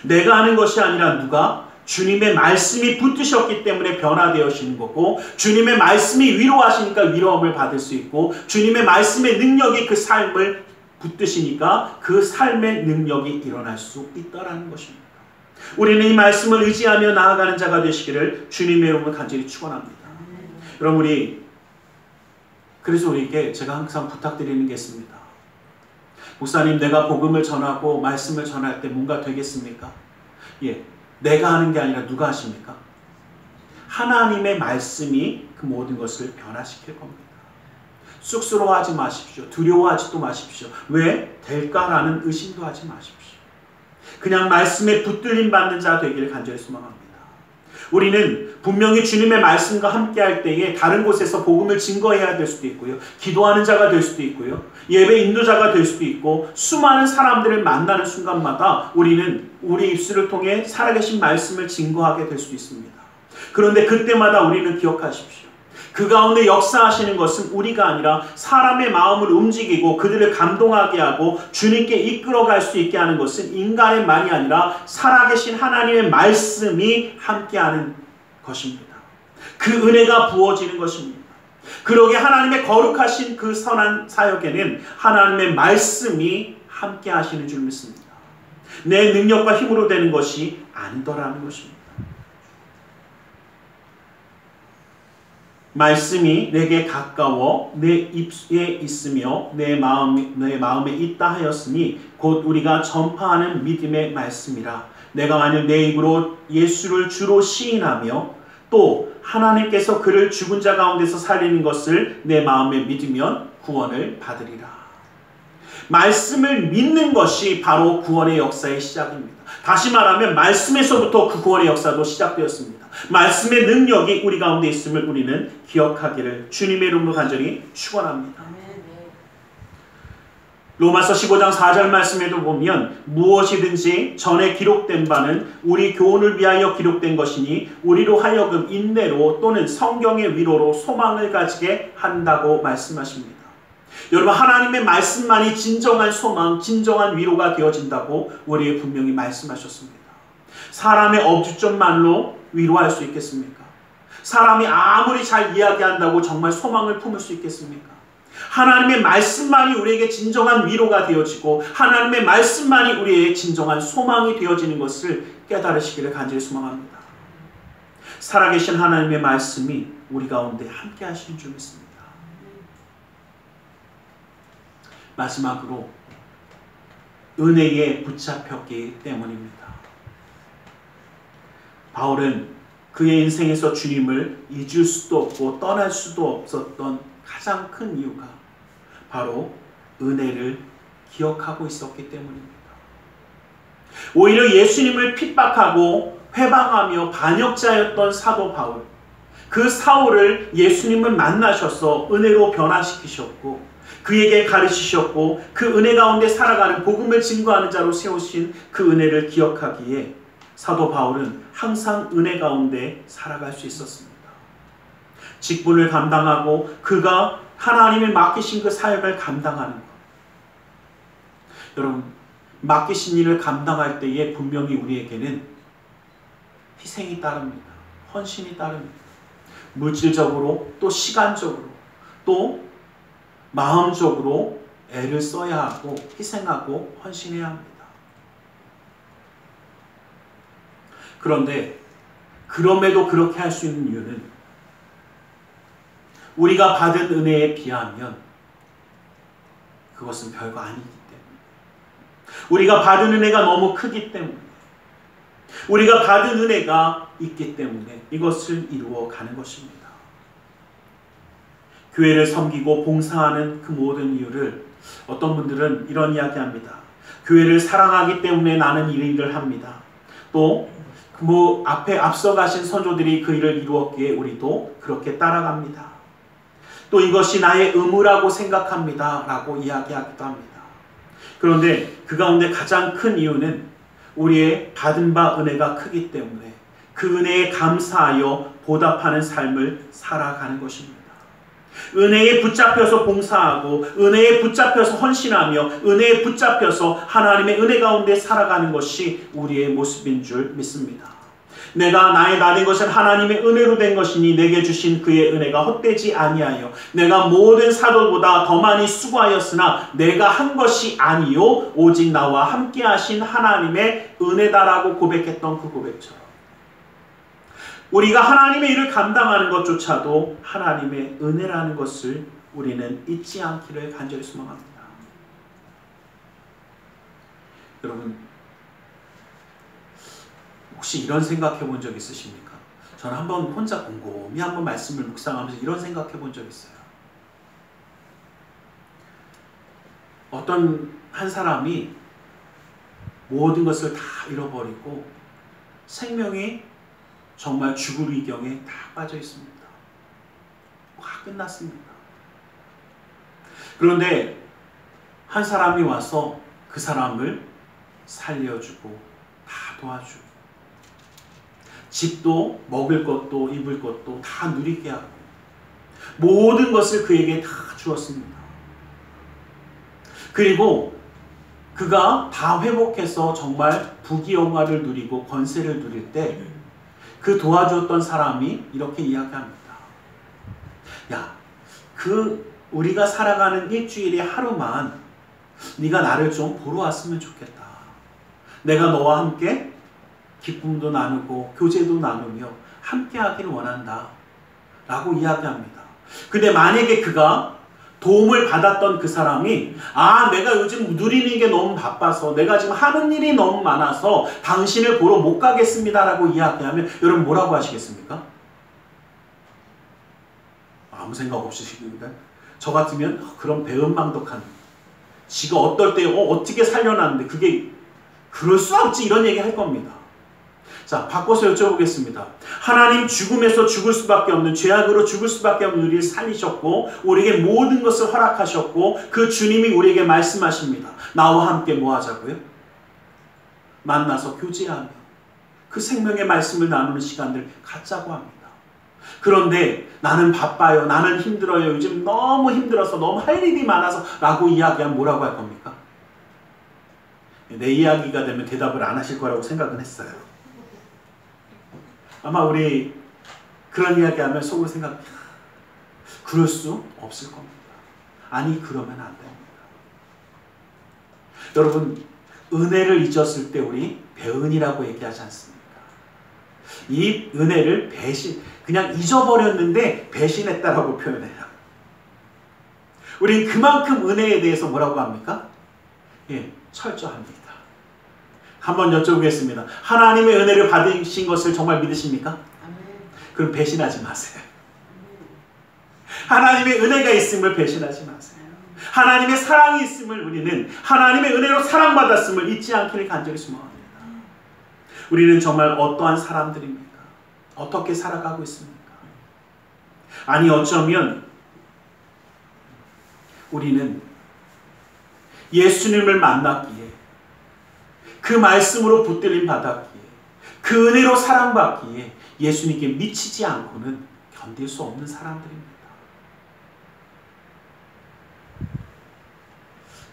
내가 하는 것이 아니라 누가? 주님의 말씀이 붙으셨기 때문에 변화되어지는 거고, 주님의 말씀이 위로하시니까 위로함을 받을 수 있고, 주님의 말씀의 능력이 그 삶을 붙드시니까 그 삶의 능력이 일어날 수 있다는 것입니다. 우리는 이 말씀을 의지하며 나아가는 자가 되시기를 주님의 이름으로 간절히 축원합니다. 여러분, 그래서 우리에게 제가 항상 부탁드리는 게 있습니다. 목사님, 내가 복음을 전하고 말씀을 전할 때 뭔가 되겠습니까? 내가 하는 게 아니라 누가 하십니까? 하나님의 말씀이 그 모든 것을 변화시킬 겁니다. 쑥스러워하지 마십시오. 두려워하지도 마십시오. 왜? 될까라는 의심도 하지 마십시오. 그냥 말씀에 붙들림 받는 자 되기를 간절히 소망합니다. 우리는 분명히 주님의 말씀과 함께할 때에 다른 곳에서 복음을 증거해야 될 수도 있고요. 기도하는 자가 될 수도 있고요. 예배 인도자가 될 수도 있고, 수많은 사람들을 만나는 순간마다 우리는 우리 입술을 통해 살아계신 말씀을 증거하게 될 수도 있습니다. 그런데 그때마다 우리는 기억하십시오. 그 가운데 역사하시는 것은 우리가 아니라 사람의 마음을 움직이고 그들을 감동하게 하고 주님께 이끌어갈 수 있게 하는 것은 인간의 말이 아니라 살아계신 하나님의 말씀이 함께하는 것입니다. 그 은혜가 부어지는 것입니다. 그러게 하나님의 거룩하신 그 선한 사역에는 하나님의 말씀이 함께하시는 줄 믿습니다. 내 능력과 힘으로 되는 것이 아니더라는 것입니다. 말씀이 내게 가까워 내 입에 있으며 내 마음에 있다 하였으니 곧 우리가 전파하는 믿음의 말씀이라. 내가 만일 내 입으로 예수를 주로 시인하며 또 하나님께서 그를 죽은 자 가운데서 살리는 것을 내 마음에 믿으면 구원을 받으리라. 말씀을 믿는 것이 바로 구원의 역사의 시작입니다. 다시 말하면 말씀에서부터 그 구원의 역사도 시작되었습니다. 말씀의 능력이 우리 가운데 있음을 우리는 기억하기를 주님의 이름으로 간절히 축원합니다. 로마서 15장 4절 말씀에도 보면 무엇이든지 전에 기록된 바는 우리 교훈을 위하여 기록된 것이니 우리로 하여금 인내로 또는 성경의 위로로 소망을 가지게 한다고 말씀하십니다. 여러분, 하나님의 말씀만이 진정한 소망, 진정한 위로가 되어진다고 우리에게 분명히 말씀하셨습니다. 사람의 어주점 말로 위로할 수 있겠습니까? 사람이 아무리 잘 이야기한다고 정말 소망을 품을 수 있겠습니까? 하나님의 말씀만이 우리에게 진정한 위로가 되어지고 하나님의 말씀만이 우리의 진정한 소망이 되어지는 것을 깨달으시기를 간절히 소망합니다. 살아계신 하나님의 말씀이 우리 가운데 함께 하시는 줄 믿습니다. 마지막으로 은혜에 붙잡혔기 때문입니다. 바울은 그의 인생에서 주님을 잊을 수도 없고 떠날 수도 없었던 가장 큰 이유가 바로 은혜를 기억하고 있었기 때문입니다. 오히려 예수님을 핍박하고 회방하며 반역자였던 사도 바울, 그 사울을 예수님을 만나셔서 은혜로 변화시키셨고 그에게 가르치셨고 그 은혜 가운데 살아가는 복음을 증거하는 자로 세우신 그 은혜를 기억하기에 사도 바울은 항상 은혜 가운데 살아갈 수 있었습니다. 직분을 감당하고 그가 하나님이 맡기신 그 사역을 감당하는 것. 여러분, 맡기신 일을 감당할 때에 분명히 우리에게는 희생이 따릅니다. 헌신이 따릅니다. 물질적으로 또 시간적으로 또 마음적으로 애를 써야 하고 희생하고 헌신해야 합니다. 그런데 그럼에도 그렇게 할 수 있는 이유는 우리가 받은 은혜에 비하면 그것은 별거 아니기 때문에, 우리가 받은 은혜가 너무 크기 때문에, 우리가 받은 은혜가 있기 때문에 이것을 이루어 가는 것입니다. 교회를 섬기고 봉사하는 그 모든 이유를 어떤 분들은 이런 이야기합니다. 교회를 사랑하기 때문에 나는 이 일을 합니다. 또 앞에 앞서가신 선조들이 그 일을 이루었기에 우리도 그렇게 따라갑니다. 또 이것이 나의 의무라고 생각합니다. 라고 이야기하기도 합니다. 그런데 그 가운데 가장 큰 이유는 우리의 받은 바 은혜가 크기 때문에 그 은혜에 감사하여 보답하는 삶을 살아가는 것입니다. 은혜에 붙잡혀서 봉사하고 은혜에 붙잡혀서 헌신하며 은혜에 붙잡혀서 하나님의 은혜 가운데 살아가는 것이 우리의 모습인 줄 믿습니다. 내가 나의 나 된 것은 하나님의 은혜로 된 것이니 내게 주신 그의 은혜가 헛되지 아니하여 내가 모든 사도보다 더 많이 수고하였으나 내가 한 것이 아니요 오직 나와 함께 하신 하나님의 은혜다라고 고백했던 그 고백처럼 우리가 하나님의 일을 감당하는 것조차도 하나님의 은혜라는 것을 우리는 잊지 않기를 간절히 소망합니다. 여러분, 혹시 이런 생각해 본 적 있으십니까? 저는 한번 혼자 곰곰이 한번 말씀을 묵상하면서 이런 생각해 본 적 있어요. 어떤 한 사람이 모든 것을 다 잃어버리고 생명이 정말 죽을 위경에 다 빠져 있습니다. 와, 끝났습니다. 그런데 한 사람이 와서 그 사람을 살려주고 다 도와주고 집도 먹을 것도 입을 것도 다 누리게 하고 모든 것을 그에게 다 주었습니다. 그리고 그가 다 회복해서 정말 부귀영화를 누리고 권세를 누릴 때 그 도와주었던 사람이 이렇게 이야기합니다. 야, 우리가 살아가는 일주일의 하루만 네가 나를 좀 보러 왔으면 좋겠다. 내가 너와 함께 기쁨도 나누고 교제도 나누며 함께 하기를 원한다. 라고 이야기합니다. 근데 만약에 그가 도움을 받았던 그 사람이 내가 요즘 누리는 게 너무 바빠서 내가 지금 하는 일이 너무 많아서 당신을 보러 못 가겠습니다 라고 이야기하면 여러분 뭐라고 하시겠습니까? 아무 생각 없이 시킵니다. 저 같으면 그런 배은망덕한 지가 어떨 때 어떻게 살려놨는데 그게 그럴 수 없지 이런 얘기 할 겁니다. 자, 바꿔서 여쭤보겠습니다. 하나님 죽음에서 죽을 수밖에 없는 죄악으로 죽을 수밖에 없는 우리를 살리셨고 우리에게 모든 것을 허락하셨고 그 주님이 우리에게 말씀하십니다. 나와 함께 뭐 하자고요? 만나서 교제하며 그 생명의 말씀을 나누는 시간들 갖자고 합니다. 그런데 나는 바빠요. 나는 힘들어요. 요즘 너무 힘들어서 너무 할 일이 많아서 라고 이야기하면 뭐라고 할 겁니까? 내 이야기가 되면 대답을 안 하실 거라고 생각은 했어요. 아마 우리 그런 이야기하면 속으로 생각, 그럴 수 없을 겁니다. 아니, 그러면 안 됩니다. 여러분, 은혜를 잊었을 때 우리 배은이라고 얘기하지 않습니까? 이 은혜를 그냥 잊어버렸는데 배신했다라고 표현해요. 우린 그만큼 은혜에 대해서 뭐라고 합니까? 예, 철저합니다. 한번 여쭤보겠습니다. 하나님의 은혜를 받으신 것을 정말 믿으십니까? 그럼 배신하지 마세요. 하나님의 은혜가 있음을 배신하지 마세요. 하나님의 사랑이 있음을 우리는 하나님의 은혜로 사랑받았음을 잊지 않기를 간절히 소망합니다. 우리는 정말 어떠한 사람들입니까? 어떻게 살아가고 있습니까? 아니, 어쩌면 우리는 예수님을 만났기에, 그 말씀으로 붙들림 받았기에, 그 은혜로 사랑받기에 예수님께 미치지 않고는 견딜 수 없는 사람들입니다.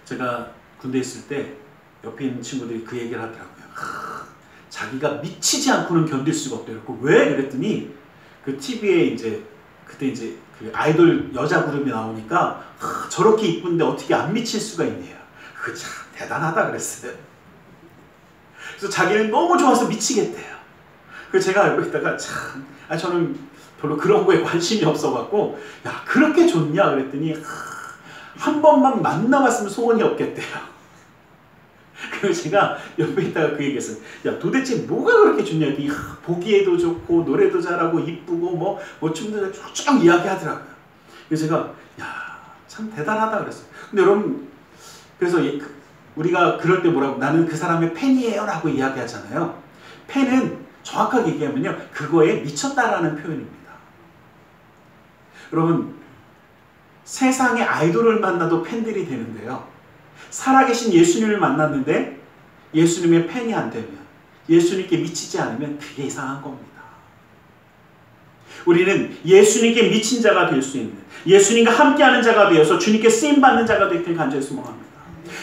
제가 군대에 있을 때 옆에 있는 친구들이 그 얘기를 하더라고요. 자기가 미치지 않고는 견딜 수가 없대요. 왜? 그랬더니 그 TV에 이제 그때 이제 그 아이돌 여자 그룹이 나오니까 저렇게 이쁜데 어떻게 안 미칠 수가 있네요. 그거 참 대단하다 그랬어요. 그래서 자기는 너무 좋아서 미치겠대요. 그래서 제가 알고 있다가 참, 저는 별로 그런 거에 관심이 없어갖고, 야, 그렇게 좋냐? 그랬더니 한 번만 만나봤으면 소원이 없겠대요. 그래서 제가 옆에 있다가 그 얘기했어요. 야, 도대체 뭐가 그렇게 좋냐? 보기에도 좋고 노래도 잘하고 이쁘고 뭐 춤도 쭉 이야기하더라고요. 그래서 제가 야, 참 대단하다 그랬어요. 근데 여러분, 그래서 우리가 그럴 때 뭐라고, 나는 그 사람의 팬이에요 라고 이야기하잖아요. 팬은 정확하게 얘기하면요, 그거에 미쳤다라는 표현입니다. 여러분, 세상의 아이돌을 만나도 팬들이 되는데요, 살아계신 예수님을 만났는데 예수님의 팬이 안 되면, 예수님께 미치지 않으면 그게 이상한 겁니다. 우리는 예수님께 미친 자가 될 수 있는, 예수님과 함께하는 자가 되어서 주님께 쓰임받는 자가 되길 간절히 소망합니다.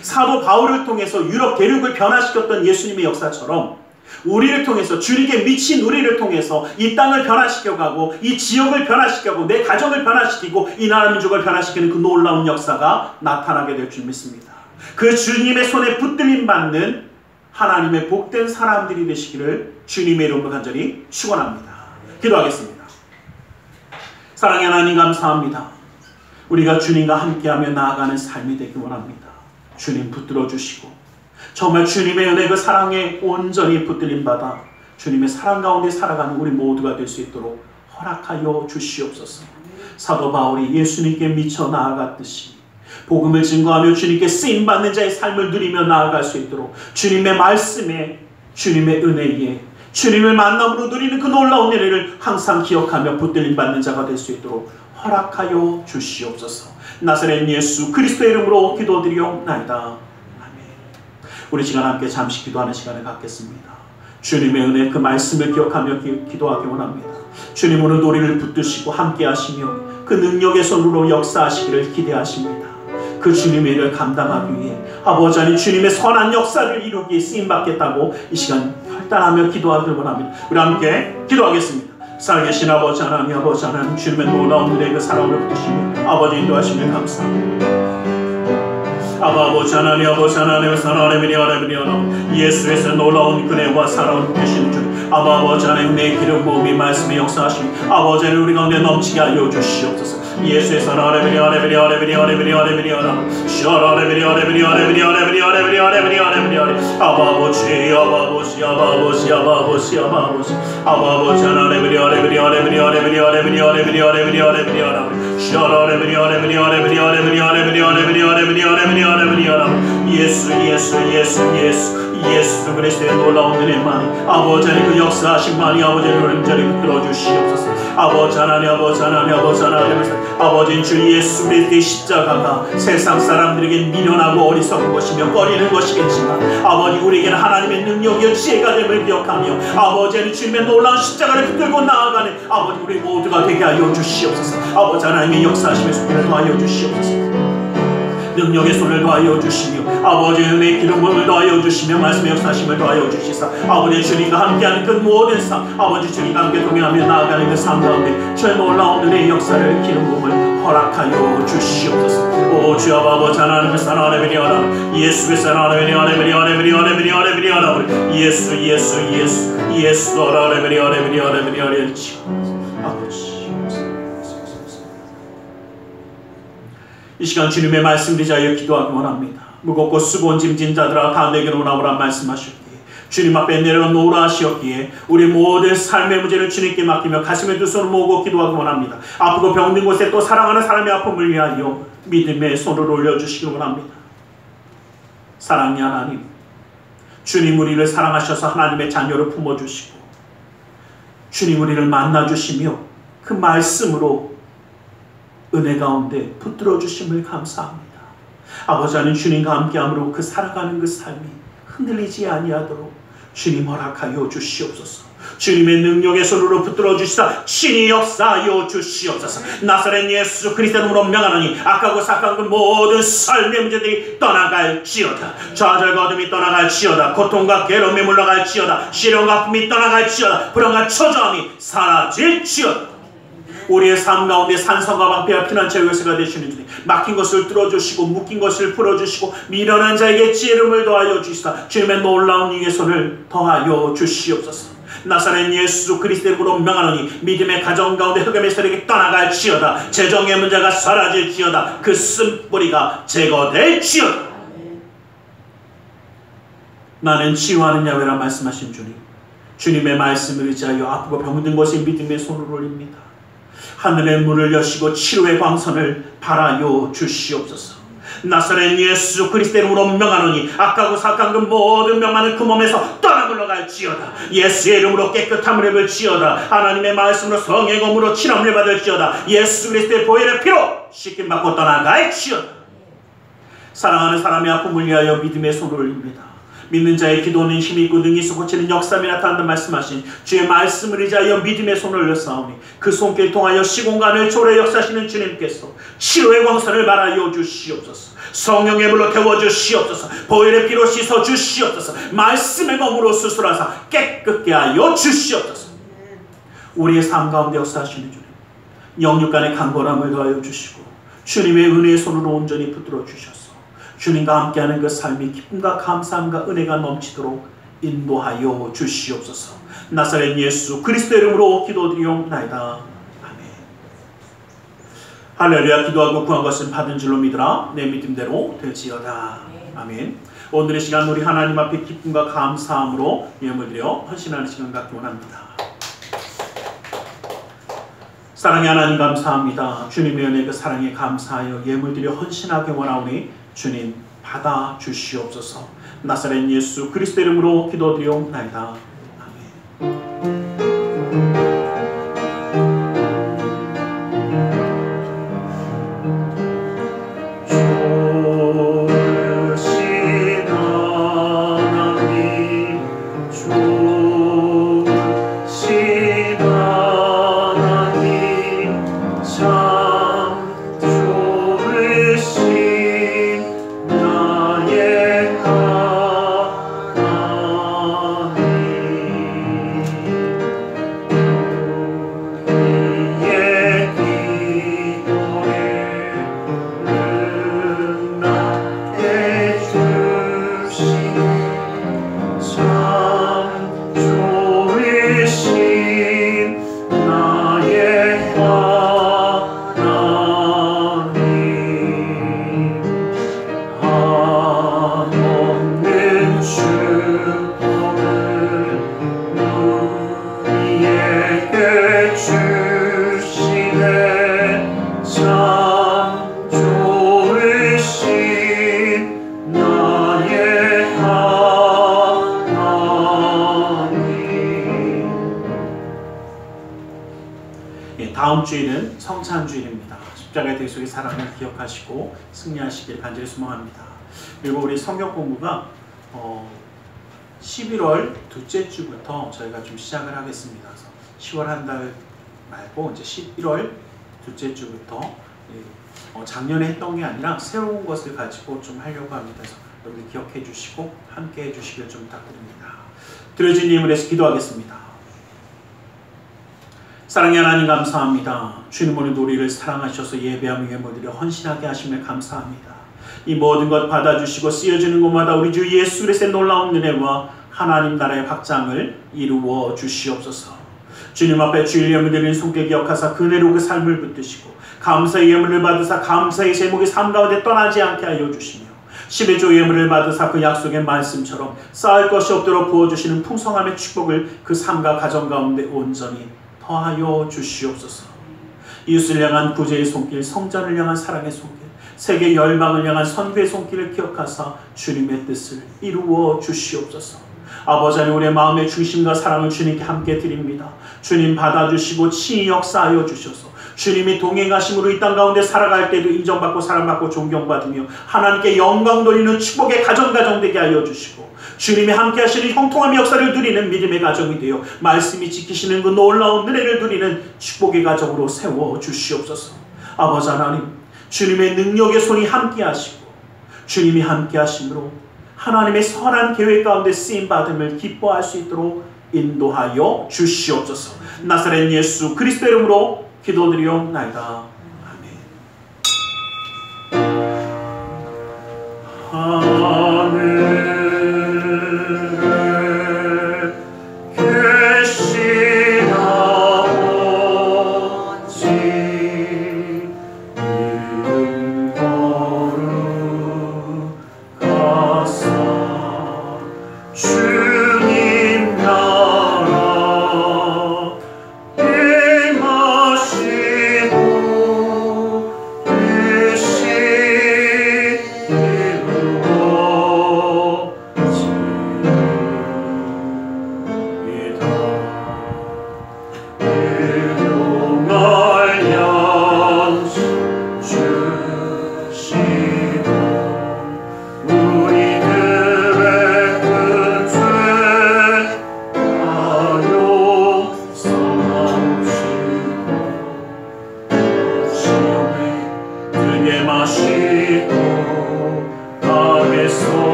사도 바울을 통해서 유럽 대륙을 변화시켰던 예수님의 역사처럼 우리를 통해서, 주님께 미친 우리를 통해서 이 땅을 변화시켜가고 이 지역을 변화시켜가고 내 가정을 변화시키고 이 나라 민족을 변화시키는 그 놀라운 역사가 나타나게 될 줄 믿습니다. 그 주님의 손에 붙들림 받는 하나님의 복된 사람들이 되시기를 주님의 이름으로 간절히 축원합니다. 기도하겠습니다. 사랑의 하나님, 감사합니다. 우리가 주님과 함께하며 나아가는 삶이 되기 원합니다. 주님 붙들어 주시고 정말 주님의 은혜, 그 사랑에 온전히 붙들림 받아 주님의 사랑 가운데 살아가는 우리 모두가 될 수 있도록 허락하여 주시옵소서. 사도 바울이 예수님께 미쳐 나아갔듯이 복음을 증거하며 주님께 쓰임받는 자의 삶을 누리며 나아갈 수 있도록 주님의 말씀에, 주님의 은혜에, 주님을 만남으로 누리는 그 놀라운 은혜를 항상 기억하며 붙들림 받는 자가 될 수 있도록 허락하여 주시옵소서. 나사렛 예수 그리스도의 이름으로 기도드리옵나이다. 아멘. 우리 시간 함께 잠시 기도하는 시간을 갖겠습니다. 주님의 은혜, 그 말씀을 기억하며 기도하기 원합니다. 주님, 오늘 우리를 붙드시고 함께 하시며 그 능력의 손으로 역사하시기를 기대하십니다. 그 주님의 일을 감당하기 위해 아버지 하나님, 주님의 선한 역사를 이루기에 쓰임받겠다고 이 시간 결단하며 기도하기를 원합니다. 우리 함께 기도하겠습니다. 살아계신 아버지 하나님, 아버지 하나님, 주님의 놀라운 은혜의 그 사랑을 붙드시며 아버지 인도하시며 감사합니다. 아버지 하나님, 아버지 하나님의 사랑하나님, 예수에서 놀라운 은혜와 사랑을 붙드시는 주님, 아버지 하나님, 내 기름 부음이 말씀의 역사하시니 아버지 하나님, 우리 가운데 넘치게 하여 주시옵소서. 예수의 사랑하나님, 예수 그리스도의 놀라운 은혜만이, 아버지 하나님, 그 역사하심만이 아버지 하나님 붙들어 주시옵소서. 아버지 하나님, 아버지 하나님, 아버지 하나님, 아버지 주 예수 그리스도의 십자가가 세상 사람들에게 미련하고 어리석은 것이며 꺼리는 것이겠지만 아버지, 우리에게는 하나님의 능력이여 지혜가 됨을 기억하며 아버지 하나님, 주님의 놀라운 십자가를 붙들고 나아가는 아버지 우리 모두가 되게 하여 주시옵소서. 아버지 하나님의 역사하심의 속에를 더하여 주시옵소서. 능력의 손을 더하여 주시며 아버지의 은혜의 기름을 더하여 주시며 말씀의 역사심을 더하여 주시사 아버지 주님과 함께하는 그 모든 삶 아버지 주님과 함께 동행하며 나아가는 그 삶 가운데 저 놀라운 은혜의 역사를 기름 부음을 허락하여 주시옵소서. 오 주 아버지 하나님의 사랑하는 하나님 예수 그리스도 하나님의 하나님 예수 하나님의 아버지 이 시간 주님의 말씀 드리자여 기도하기 원합니다. 무겁고 수고한 짐진 자들아 다 내게로 오라오라 말씀하셨기에 주님 앞에 내려놓으라 하시었기에 우리 모든 삶의 문제를 주님께 맡기며 가슴에 두 손을 모으고 기도하기 원합니다. 아프고 병든 곳에 또 사랑하는 사람의 아픔을 위하여 믿음의 손을 올려주시기 원합니다. 사랑의 하나님 주님 우리를 사랑하셔서 하나님의 자녀를 품어주시고 주님 우리를 만나주시며 그 말씀으로 은혜 가운데 붙들어 주심을 감사합니다. 아버지 하나님 주님과 함께함으로 그 살아가는 그 삶이 흔들리지 아니하도록 주님 허락하여 주시옵소서. 주님의 능력의 손으로 붙들어 주시사 신이 역사하여 주시옵소서. 나사렛 예수 그리스도의 이름으로 명하노니 악하고 삭한 그 모든 삶의 문제들이 떠나갈지어다. 좌절과 어둠이 떠나갈지어다. 고통과 괴로움이 물러갈지어다. 시련과 아픔이 떠나갈지어다. 불안과 초조함이 사라질지어다. 우리의 삶 가운데 산성과 방패와 피난처의 요새가 되시는 주님 막힌 것을 뚫어주시고 묶인 것을 풀어주시고 미련한 자에게 지혜름을 더하여 주시사 주님의 놀라운 이의 손을 더하여 주시옵소서. 나사렛 예수 그리스도의 이름으로 명하노니 믿음의 가정 가운데 흑암의 세력이 떠나갈지어다. 재정의 문제가 사라질지어다. 그 쓴뿌리가 제거될지어다. 나는 치유하는 야훼라 말씀하신 주님 주님의 말씀을 의지하여 아프고 병든 곳에 믿음의 손을 올립니다. 하늘의 문을 여시고 치료의 광선을 발하여 주시옵소서. 나사렛 예수 그리스도의 이름으로 명하노니 악하고 삭한 그 모든 명만은 그 몸에서 떠나 물러갈지어다. 예수의 이름으로 깨끗함을 입을지어다. 하나님의 말씀으로 성의 검으로 칠함을 받을지어다. 예수 그리스도의 보혈의 피로 씻김받고 떠나갈지어다. 사랑하는 사람의 아픔을 위하여 믿음의 손을 올립니다. 믿는 자의 기도는 힘이 있고 능히 있어 고치는 역사함이 나타난다 말씀하신 주의 말씀을 의지하여 믿음의 손을 올렸사오니 그 손길 통하여 시공간을 초래 역사하시는 주님께서 치료의 광선을 발하여 주시옵소서. 성령의 물로 태워주시옵소서. 보혈의 피로 씻어주시옵소서. 말씀의 검으로 수술하사 깨끗게 하여 주시옵소서. 우리의 삶 가운데 역사하시는 주님 영육 간의 강건함을 더하여 주시고 주님의 은혜의 손으로 온전히 붙들어 주셔서 주님과 함께하는 그 삶이 기쁨과 감사함과 은혜가 넘치도록 인도하여 주시옵소서. 나사렛 예수 그리스도의 이름으로 기도드리옵나이다. 아멘. 할렐루야. 기도하고 구한 것은 받은 줄로 믿으라. 내 믿음대로 되지어다. 아멘. 오늘의 시간 우리 하나님 앞에 기쁨과 감사함으로 예물 드려 헌신하는 시간 갖기 원합니다. 사랑의 하나님 감사합니다. 주님의 은혜 그 사랑에 감사하여 예물 드려 헌신하기 원하오니 주님 받아 주시옵소서. 나사렛 예수 그리스도 이름으로 기도드리옵나이다. 아멘. 다음 주일은 성찬주일입니다. 십자가의 대속의 사랑을 기억하시고 승리하시길 간절히 소망합니다. 그리고 우리 성경 공부가 11월 둘째 주부터 저희가 좀 시작을 하겠습니다. 그래서 10월 한 달 말고 이제 11월 둘째 주부터 작년에 했던 게 아니라 새로운 것을 가지고 좀 하려고 합니다. 그래서 여러분들 기억해 주시고 함께 해 주시길 좀 부탁드립니다. 드려진 예물을 해서 기도하겠습니다. 사랑의 하나님 감사합니다. 주님 오늘 우리를 사랑하셔서 예배하며 예물드려 헌신하게 하심을 감사합니다. 이 모든 것 받아주시고 쓰여지는 곳마다 우리 주 예수 그리스도의 놀라운 은혜와 하나님 나라의 확장을 이루어 주시옵소서. 주님 앞에 주일 예물 드리는 손길 기억하사 그네로 그 삶을 붙드시고 감사의 예물을 받으사 감사의 제목이 삶 가운데 떠나지 않게 하여 주시며 11조 예물을 받으사 그 약속의 말씀처럼 쌓을 것이 없도록 부어주시는 풍성함의 축복을 그 삶과 가정 가운데 온전히 더하여 주시옵소서. 이웃을 향한 구제의 손길, 성전을 향한 사랑의 손길, 세계 열방을 향한 선교의 손길을 기억하사 주님의 뜻을 이루어 주시옵소서. 아버지 하나님, 우리의 마음의 중심과 사랑을 주님께 함께 드립니다. 주님 받아주시고 친히 역사하여 주셔서 주님이 동행하심으로 이 땅 가운데 살아갈 때도 인정받고 사랑받고 존경받으며 하나님께 영광 돌리는 축복의 가정 되게 하여 주시고 주님이 함께 하시는 형통함의 역사를 누리는 믿음의 가정이 되어 말씀이 지키시는 그 놀라운 은혜를 누리는 축복의 가정으로 세워 주시옵소서. 아버지 하나님, 주님의 능력의 손이 함께 하시고 주님이 함께 하심으로 하나님의 선한 계획 가운데 쓰임받음을 기뻐할 수 있도록 인도하여 주시옵소서. 나사렛 예수 그리스도 이름으로 기도드리옵나이다. 아멘.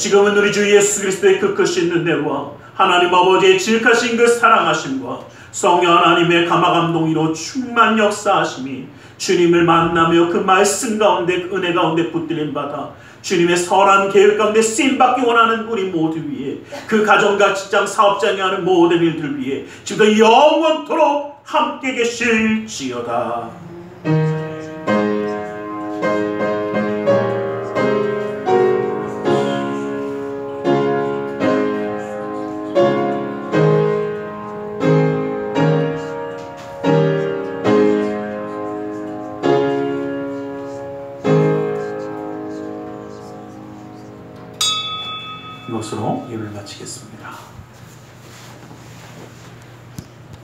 지금은 우리 주 예수 그리스도의 그 크신 은혜와 하나님 아버지의 지극하신 그 사랑하심과 성령 하나님의 감화감동으로 충만 역사하심이 주님을 만나며 그 말씀 가운데 그 은혜 가운데 붙들림 받아 주님의 선한 계획 가운데 쓰임받기 원하는 우리 모두 위에 그 가정과 직장 사업장에 하는 모든 일들 위에 지금도 영원토록 함께 계실지어다. 이것으로 예배를 마치겠습니다.